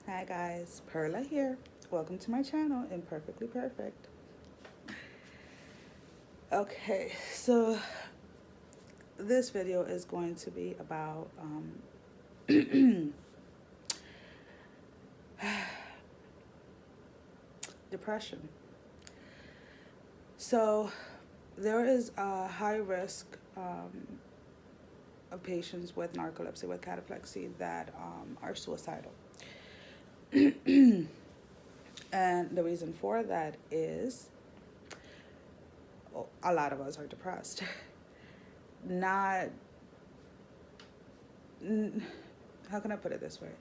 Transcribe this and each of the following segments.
Hi guys, Perla here. Welcome to my channel, Imperfectly Perfect. Okay, so this video is going to be about depression. So there is a high risk of patients with narcolepsy, with cataplexy, that are suicidal. And the reason for that is a lot of us are depressed. Not, how can I put it this way?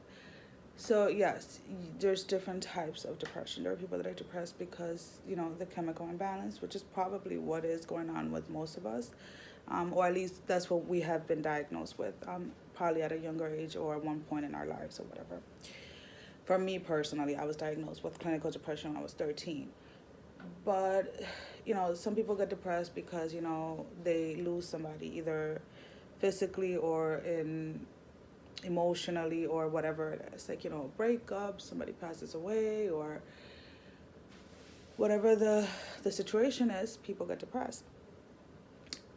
So yes, there's different types of depression. There are people that are depressed because, the chemical imbalance, which is probably what is going on with most of us, or at least that's what we have been diagnosed with, probably at a younger age or at one point in our lives or whatever. For me personally, I was diagnosed with clinical depression when I was 13. But, some people get depressed because, they lose somebody, either physically or emotionally or whatever it is. Like, breakup, somebody passes away, or whatever the situation is, people get depressed.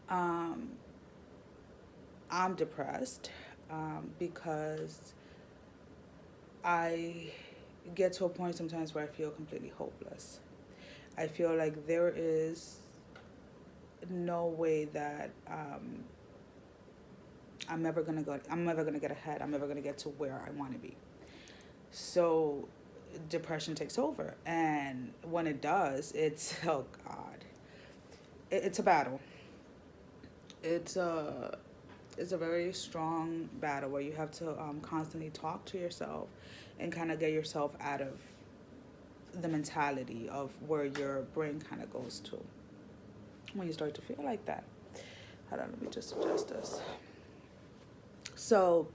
Um, I'm depressed because I get to a point sometimes where I feel completely hopeless. I feel like there is no way that I'm never gonna go. I'm never gonna get ahead. I'm never gonna get to where I want to be. So depression takes over, and when it does, it's oh god, it's a battle. It's a very strong battle where you have to constantly talk to yourself and kind of get yourself out of the mentality of where your brain kind of goes to when you start to feel like that. Hold on, let me just adjust this. So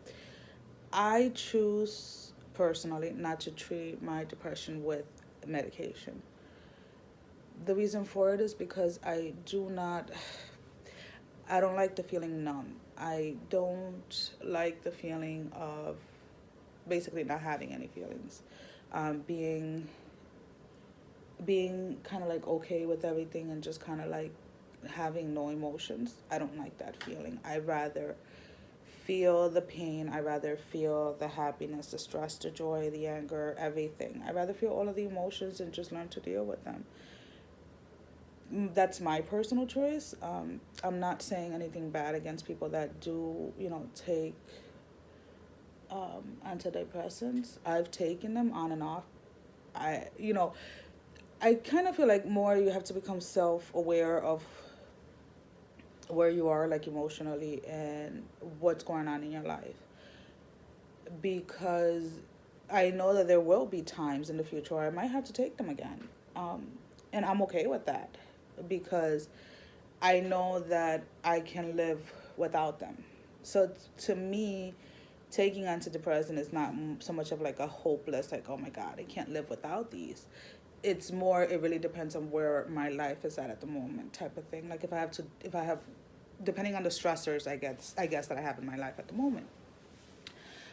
I choose personally not to treat my depression with medication. The reason for it is because I don't like the feeling numb. I don't like the feeling of basically not having any feelings. Being kind of like okay with everything and just kind of like having no emotions. I don't like that feeling. I rather feel the pain. I rather feel the happiness, the stress, the joy, the anger, everything. I rather feel all of the emotions and just learn to deal with them. That's my personal choice. I'm not saying anything bad against people that do, take antidepressants. I've taken them on and off. I, you know, I kind of feel like more you have to become self-aware of where you are, like emotionally, and what's going on in your life, because I know that there will be times in the future where I might have to take them again. And I'm okay with that because I know that I can live without them. So to me, taking antidepressant is not so much of like a hopeless, like, oh my God, I can't live without these. It's more, it really depends on where my life is at the moment type of thing. Like if I have, depending on the stressors, I guess that I have in my life at the moment.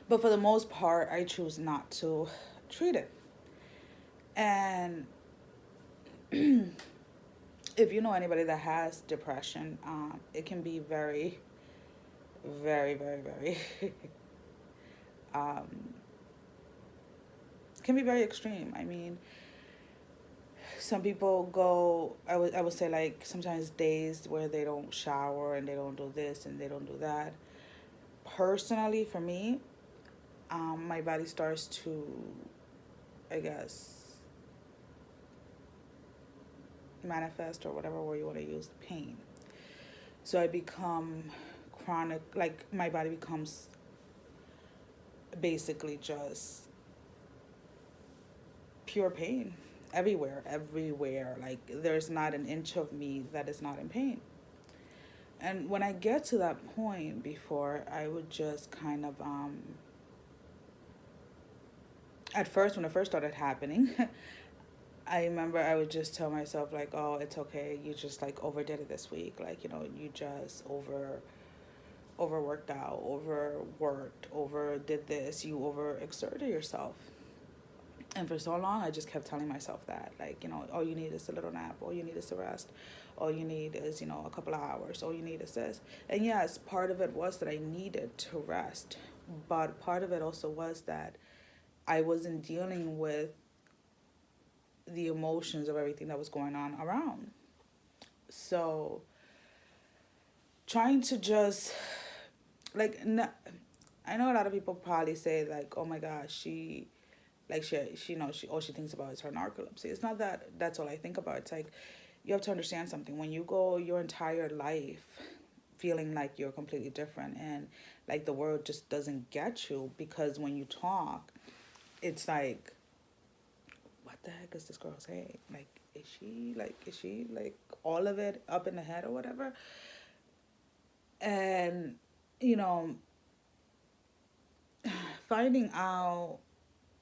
But for the most part, I choose not to treat it. And if you know anybody that has depression, it can be very, very, very, very, um, can be very extreme. I mean, some people go, I would say, like, sometimes days where they don't shower and they don't do this and they don't do that. Personally, for me, my body starts to, I guess, manifest, or whatever word you want to use, pain. So I become chronic, like my body becomes basically just pure pain everywhere. Like there's not an inch of me that is not in pain. And when I get to that point, before I would just kind of at first, when it first started happening, I remember I would just tell myself, like, oh, it's okay, you just like overdid it this week, like, you just overworked out, overworked, overdid this, you overexerted yourself. And for so long, I just kept telling myself that, like, all you need is a little nap, all you need is a rest, all you need is, a couple of hours, all you need is this. And yes, part of it was that I needed to rest, but part of it also was that I wasn't dealing with the emotions of everything that was going on around. So trying to just, like, I know a lot of people probably say, like, oh my gosh, she all she thinks about is her narcolepsy. It's not that that's all I think about. It's like, you have to understand something. When you go your entire life feeling like you're completely different, and like the world just doesn't get you, because when you talk, it's like, what the heck is this girl saying? Like, is she like all of it up in the head or whatever? And, you know, finding out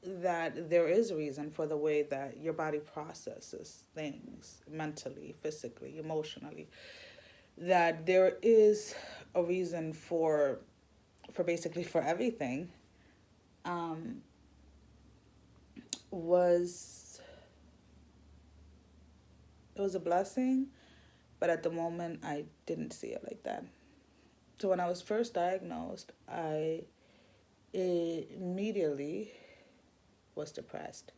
that there is a reason for the way that your body processes things mentally, physically, emotionally, that there is a reason for basically for everything, um, was it was a blessing, but at the moment I didn't see it like that. So when I was first diagnosed, I immediately was depressed.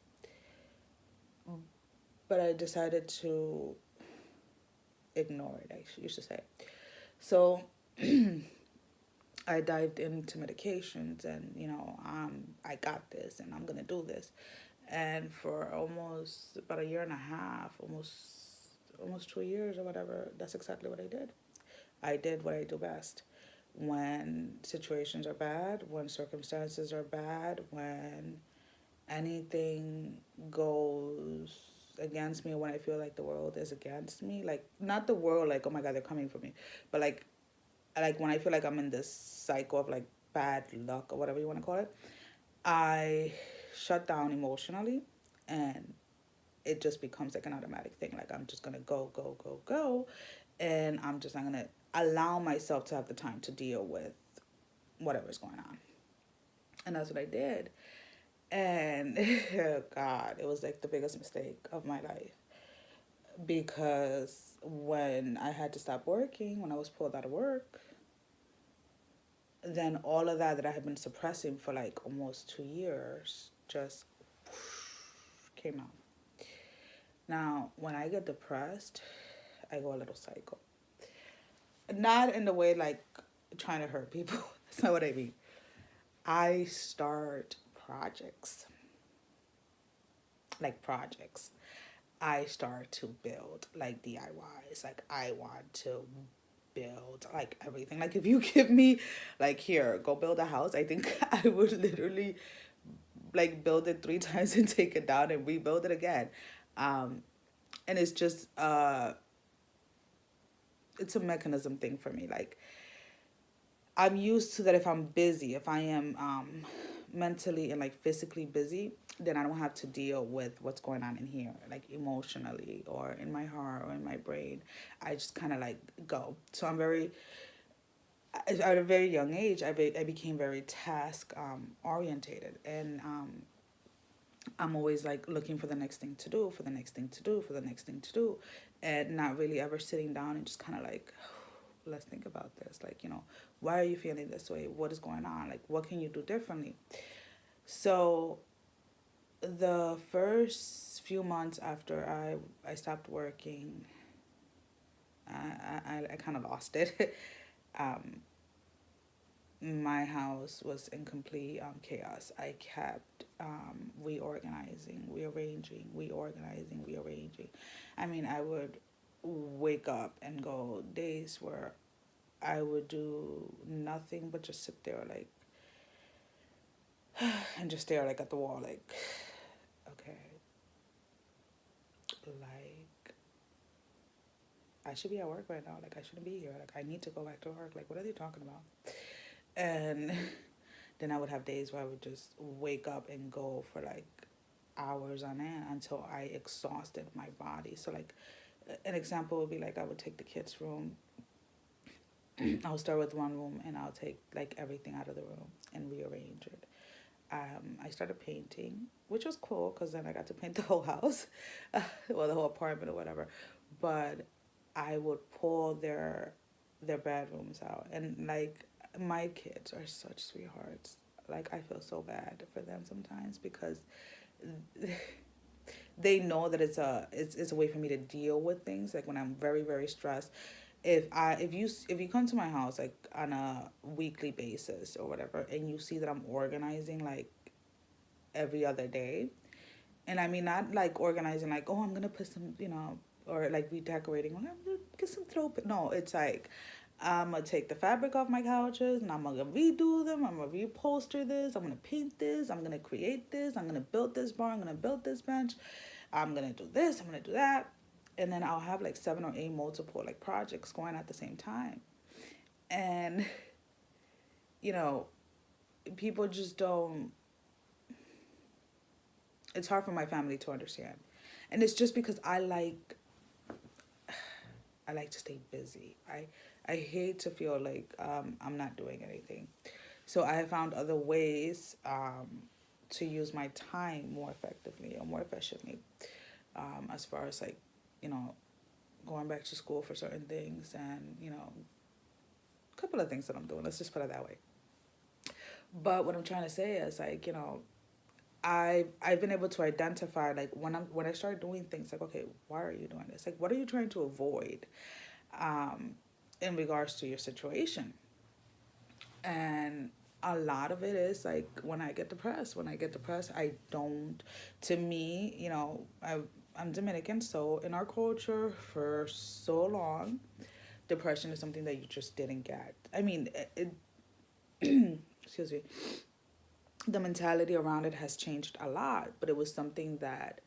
But I decided to ignore it, I used to say. So I dived into medications, and, I got this and I'm going to do this. And for almost about a year and a half, almost 2 years or whatever, that's exactly what I did. I did what I do best. When situations are bad, when circumstances are bad, when anything goes against me, when I feel like the world is against me, like, not the world, like, oh my god, they're coming for me, but like when I feel like I'm in this cycle of like bad luck or whatever you want to call it, I shut down emotionally, and it just becomes like an automatic thing. Like, I'm just gonna go, go, go, go, and I'm just not gonna allow myself to have the time to deal with whatever's going on. And that's what I did. And God, it was like the biggest mistake of my life, because when I had to stop working, when I was pulled out of work, then all of that I had been suppressing for like almost 2 years just came out. Now, when I get depressed, I go a little psycho. Not in the way like trying to hurt people. That's not what I mean. I start projects. Like projects. I start to build like DIYs. Like, I want to build like everything. Like, if you give me like, here, go build a house, I think I would literally like build it 3 times and take it down and rebuild it again. Um, and it's just it's a mechanism thing for me. Like, I'm used to that. If I'm busy, if I am mentally and like physically busy, then I don't have to deal with what's going on in here, like emotionally or in my heart or in my brain. I just kind of like go. So I'm very, at a very young age, I became very task orientated, and I'm always like looking for the next thing to do, for the next thing to do, for the next thing to do, and not really ever sitting down and just kind of like, let's think about this. Like, why are you feeling this way? What is going on? Like, what can you do differently? So the first few months after I stopped working, I kind of lost it. um, my house was in complete chaos. I kept reorganizing. I mean, I would wake up and go days where I would do nothing but just sit there, like, and just stare like at the wall, like, okay, like, I should be at work right now. Like, I shouldn't be here. Like, I need to go back to work. Like, what are they talking about? And then I would have days where I would just wake up and go for like hours on end until I exhausted my body. So like, an example would be like, I would take the kids' room. I'll start with one room and I'll take like everything out of the room and rearrange it. I started painting, which was cool because then I got to paint the whole house, well, the whole apartment or whatever. But I would pull their bedrooms out, and like my kids are such sweethearts. Like I feel so bad for them sometimes because they know that it's a way for me to deal with things like when I'm very very stressed. If you come to my house like on a weekly basis or whatever, and you see that I'm organizing like every other day, and I mean not like organizing like, oh, I'm gonna put some, or like redecorating, I'm gonna get some throw, no, it's like I'm gonna take the fabric off my couches and I'm gonna redo them. I'm gonna reupholster this. I'm gonna paint this. I'm gonna create this. I'm gonna build this bar. I'm gonna build this bench. I'm gonna do this. I'm gonna do that. And then I'll have like 7 or 8 multiple like projects going at the same time. And, you know, people just don't, it's hard for my family to understand. And it's just because I like to stay busy. I hate to feel like I'm not doing anything. So I have found other ways to use my time more effectively or more efficiently, as far as like, you know, going back to school for certain things, and, a couple of things that I'm doing. Let's just put it that way. But what I'm trying to say is like, I've been able to identify like when I start doing things like, okay, why are you doing this? Like, what are you trying to avoid um, in regards to your situation? And a lot of it is like when I get depressed. When I get depressed, I don't. To me, I'm Dominican, so in our culture for so long, depression is something that you just didn't get. I mean, excuse me, the mentality around it has changed a lot, but it was something that,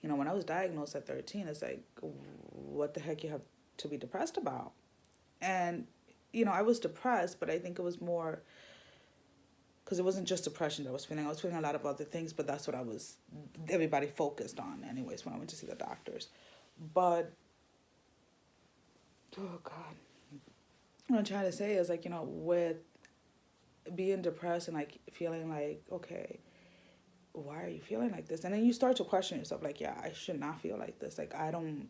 when I was diagnosed at 13, it's like, what the heck you have to be depressed about? And, I was depressed, but I think it was more because it wasn't just depression that I was feeling. I was feeling a lot of other things, but that's what everybody focused on, anyways, when I went to see the doctors. But, oh God. What I'm trying to say is, like, with being depressed and, like, feeling like, okay, why are you feeling like this? And then you start to question yourself, like, yeah, I should not feel like this. Like, I don't,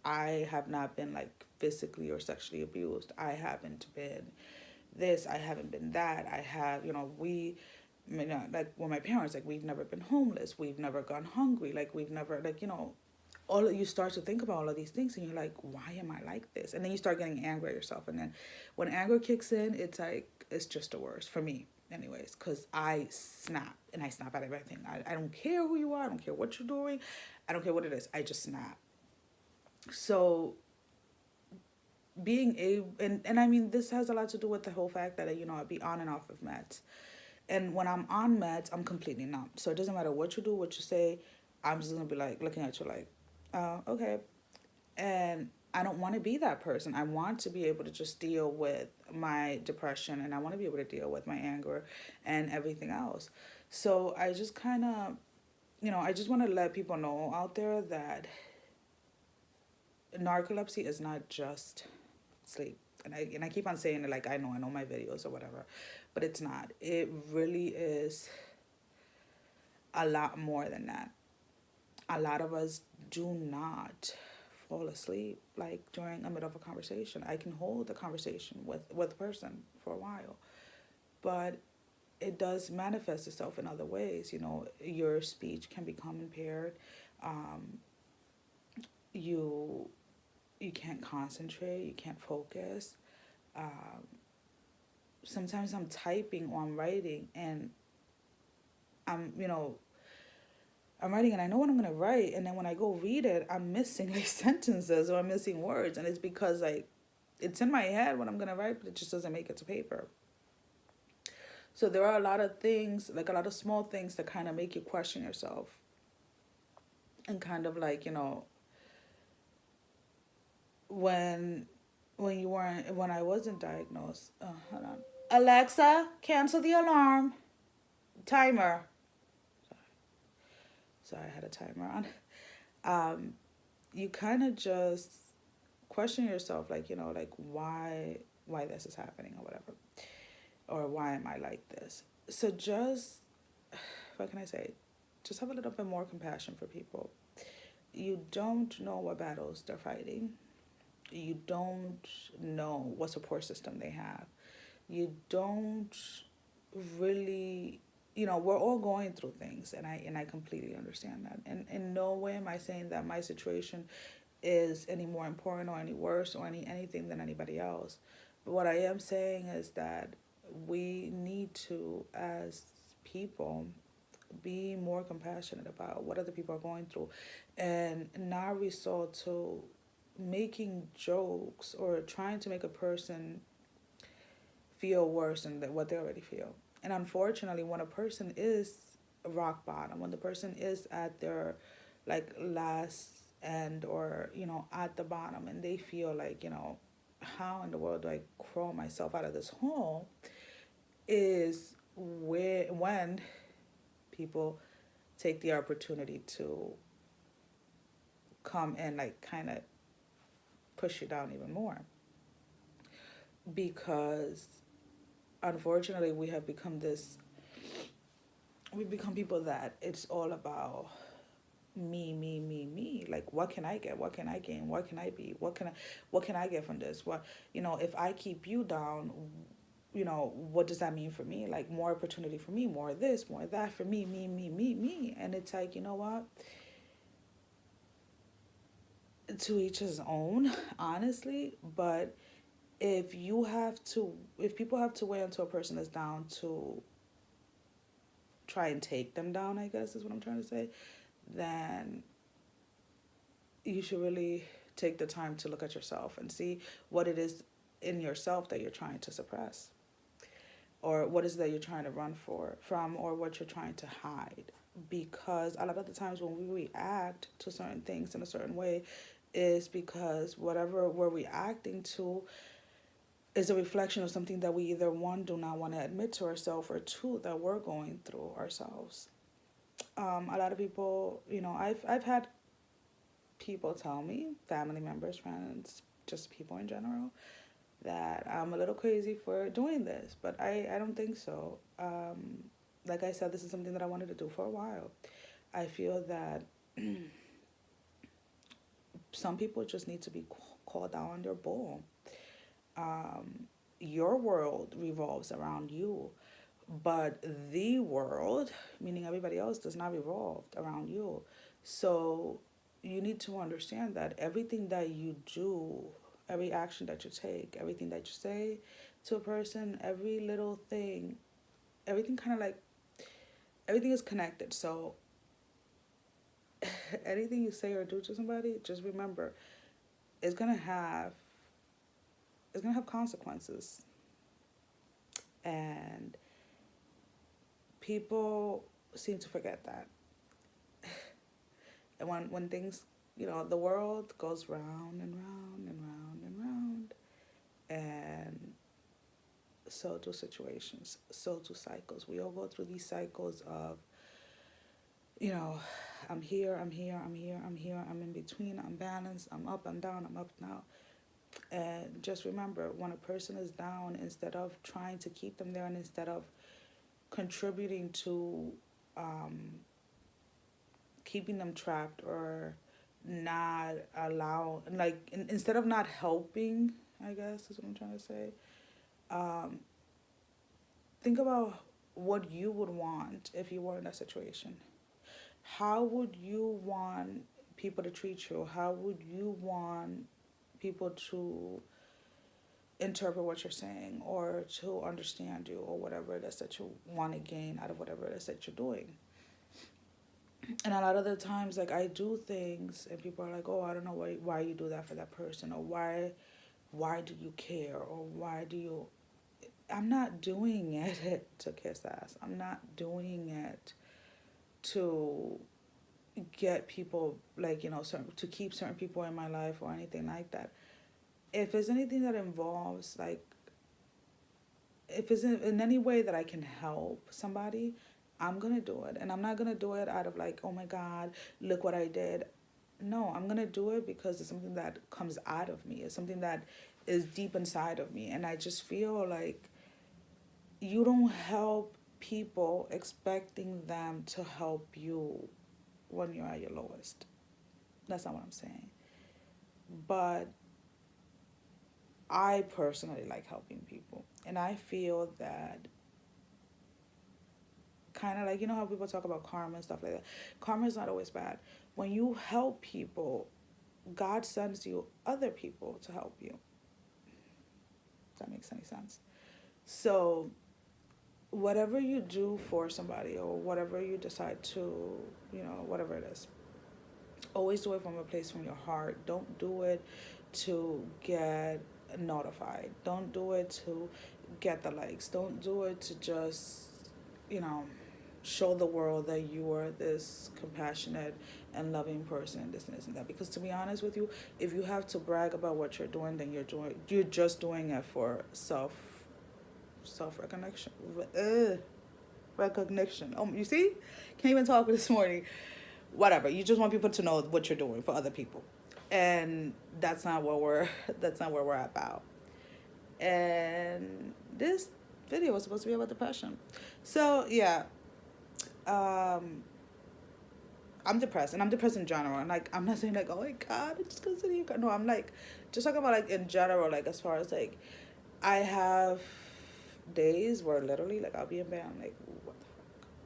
I have not been, like, physically or sexually abused. I haven't been this. I haven't been that. I have, like, with my parents, like, we've never been homeless. We've never gone hungry. Like, we've never, like, all of you start to think about all of these things, and you're like, why am I like this? And then you start getting angry at yourself. And then when anger kicks in, it's like, it's just the worst for me, anyways, because I snap, and I snap at everything. I don't care who you are. I don't care what you're doing. I don't care what it is. I just snap. So being and I mean, this has a lot to do with the whole fact that, I be on and off of meds. And when I'm on meds, I'm completely numb. So it doesn't matter what you do, what you say. I'm just going to be like looking at you like, okay. And I don't want to be that person. I want to be able to just deal with my depression, and I want to be able to deal with my anger and everything else. So I just kind of, I just want to let people know out there that narcolepsy is not just sleep. And I keep on saying it like I know my videos or whatever, but it's not. It really is a lot more than that. A lot of us do not fall asleep like during the middle of a conversation. I can hold the conversation with a person for a while, but it does manifest itself in other ways. Your speech can become impaired. Um, you you can't concentrate. You can't focus. Um, Sometimes I'm typing or I'm writing, and I'm you know I'm writing and I know what I'm gonna write, and then when I go read it, I'm missing like sentences or I'm missing words, and it's because like it's in my head what I'm gonna write, but it just doesn't make it to paper. So there are a lot of things, like a lot of small things that kind of make you question yourself, and kind of like when when I wasn't diagnosed. Hold on, Alexa, cancel the alarm timer. Sorry, I had a timer on. You kind of just question yourself, like like why this is happening or whatever, or why am I like this. So just what can I say? Just have a little bit more compassion for people. You don't know what battles they're fighting. You don't know what support system they have. You don't really, we're all going through things, and I completely understand that. And in no way am I saying that my situation is any more important or any worse or anything than anybody else. But what I am saying is that we need to, as people, be more compassionate about what other people are going through and not resort to making jokes or trying to make a person feel worse than what they already feel. And unfortunately, when a person is rock bottom, when the person is at their like last end, or at the bottom, and they feel like, how in the world do I crawl myself out of this hole, is where when people take the opportunity to come and like kind of push you down even more, because unfortunately we become people that it's all about me, me, me, me. Like, what can I get? What can I gain? What can I be? What can I get from this? If I keep you down, what does that mean for me? Like, more opportunity for me, more of this, more of that for me, me, me, me, me. And it's like, you know what? To each his own, honestly. But if people have to wait until a person is down to try and take them down, I guess is what I'm trying to say, then you should really take the time to look at yourself and see what it is in yourself that you're trying to suppress, or what is it that you're trying to run from, or what you're trying to hide. Because a lot of the times when we react to certain things in a certain way is because whatever we're reacting to is a reflection of something that we either, one, do not want to admit to ourselves, or two, that we're going through ourselves. A lot of people, I've had people tell me, family members, friends, just people in general, that I'm a little crazy for doing this, but I don't think so. Like I said, this is something that I wanted to do for a while. I feel that some people just need to be called out on their bull. Your world revolves around you, but the world, meaning everybody else, does not revolve around you. So you need to understand that everything that you do, every action that you take, everything that you say to a person, every little thing, everything kind of like, everything is connected. So anything you say or do to somebody, just remember, it's gonna have consequences. And people seem to forget that. And when things, the world goes round and round and round and round, and so do situations, so do cycles. We all go through these cycles of, I'm here, I'm here, I'm here, I'm here, I'm in between, I'm balanced, I'm up, I'm down, I'm up now. And just remember, when a person is down, instead of trying to keep them there, and instead of contributing to keeping them trapped, or not allow, like, instead of not helping, I guess is what I'm trying to say, think about what you would want if you were in that situation. How would you want people to treat you? How would you want people to interpret what you're saying, or to understand you, or whatever it is that you want to gain out of whatever it is that you're doing? And a lot of the times, like, I do things and people are like, oh, I don't know why you do that for that person, or why do you care, or why do you... I'm not doing it to kiss ass. I'm not doing it to get people, like, to keep certain people in my life or anything like that. If there's anything that involves, like, if it's in any way that I can help somebody, I'm gonna do it. And I'm not gonna do it out of like, oh my God, look what I did. No, I'm gonna do it because it's something that comes out of me. It's something that is deep inside of me. And I just feel like you don't help people expecting them to help you when you're at your lowest. That's not what I'm saying. But I personally like helping people. And I feel that, kind of like, you know how people talk about karma and stuff like that? Karma is not always bad. When you help people, God sends you other people to help you. If that makes any sense. So whatever you do for somebody, or whatever you decide to, whatever it is, always do it from a place from your heart. Don't do it to get notified. Don't do it to get the likes. Don't do it to just, you know, show the world that you are this compassionate and loving person, and this and this and that. Because to be honest with you, if you have to brag about what you're doing, then you're just doing it for self recognition. Recognition. Oh, you see? Can't even talk this morning. Whatever. You just want people to know what you're doing for other people. And that's not what that's not where we're about. And this video was supposed to be about depression. So yeah. I'm depressed, and I'm depressed in general. And like, I'm not saying like, oh my God, I just consider you. No, I'm like, just talking about like in general, like as far as like, I have days where literally like I'll be in bed, I'm like, what the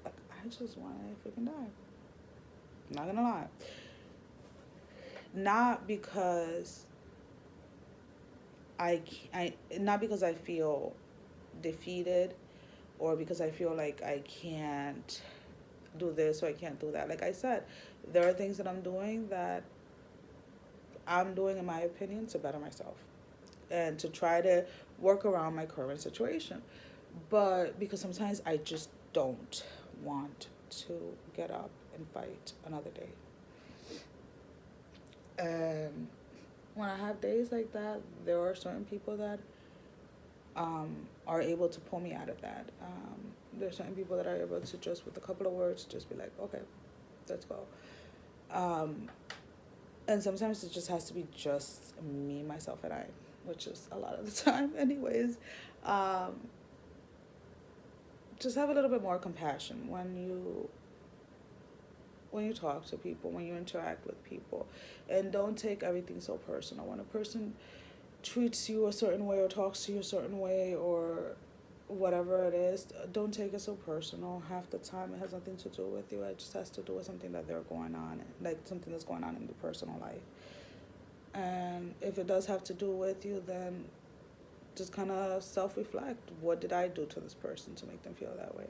fuck? Like, I just want to freaking die. I'm not gonna lie. Not because not because I feel defeated, or because I feel like I can't do this or I can't do that. Like I said, there are things that I'm doing in my opinion to better myself and to try to work around my current situation. But because sometimes I just don't want to get up and fight another day. And when I have days like that, there are certain people that are able to pull me out of that. There's certain people that are able to just with a couple of words just be like, okay, let's go. And sometimes it just has to be just me, myself, and I, which is a lot of the time anyways. Just have a little bit more compassion when you talk to people, when you interact with people, and don't take everything so personal. When a person treats you a certain way or talks to you a certain way or whatever it is, don't take it so personal. Half the time it has nothing to do with you. It just has to do with something that they're going on, like something that's going on in their personal life. And if it does have to do with you, then just kind of self-reflect. What did I do to this person to make them feel that way?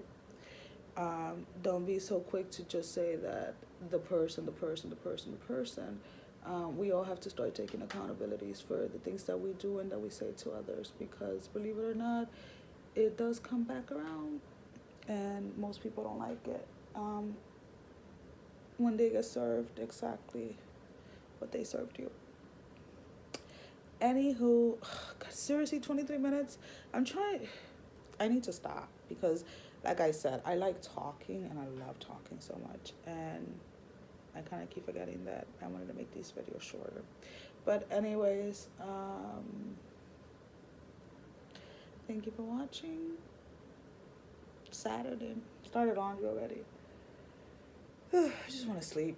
Don't be so quick to just say that the person. We all have to start taking accountabilities for the things that we do and that we say to others, because believe it or not, it does come back around, and most people don't like it when they get served exactly what they served you. Anywho, God, seriously, 23 minutes. I need to stop because, like I said, I like talking and I love talking so much, and I kind of keep forgetting that I wanted to make these videos shorter. But anyways, thank you for watching. Saturday. Started laundry already. I just want to sleep.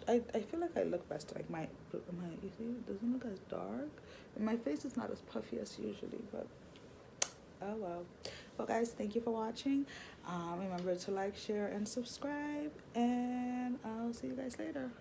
I feel like I look best. Like my you see, it doesn't look as dark. And my face is not as puffy as usually, but oh well. Well guys, thank you for watching. Remember to like, share, and subscribe, and I'll see you guys later.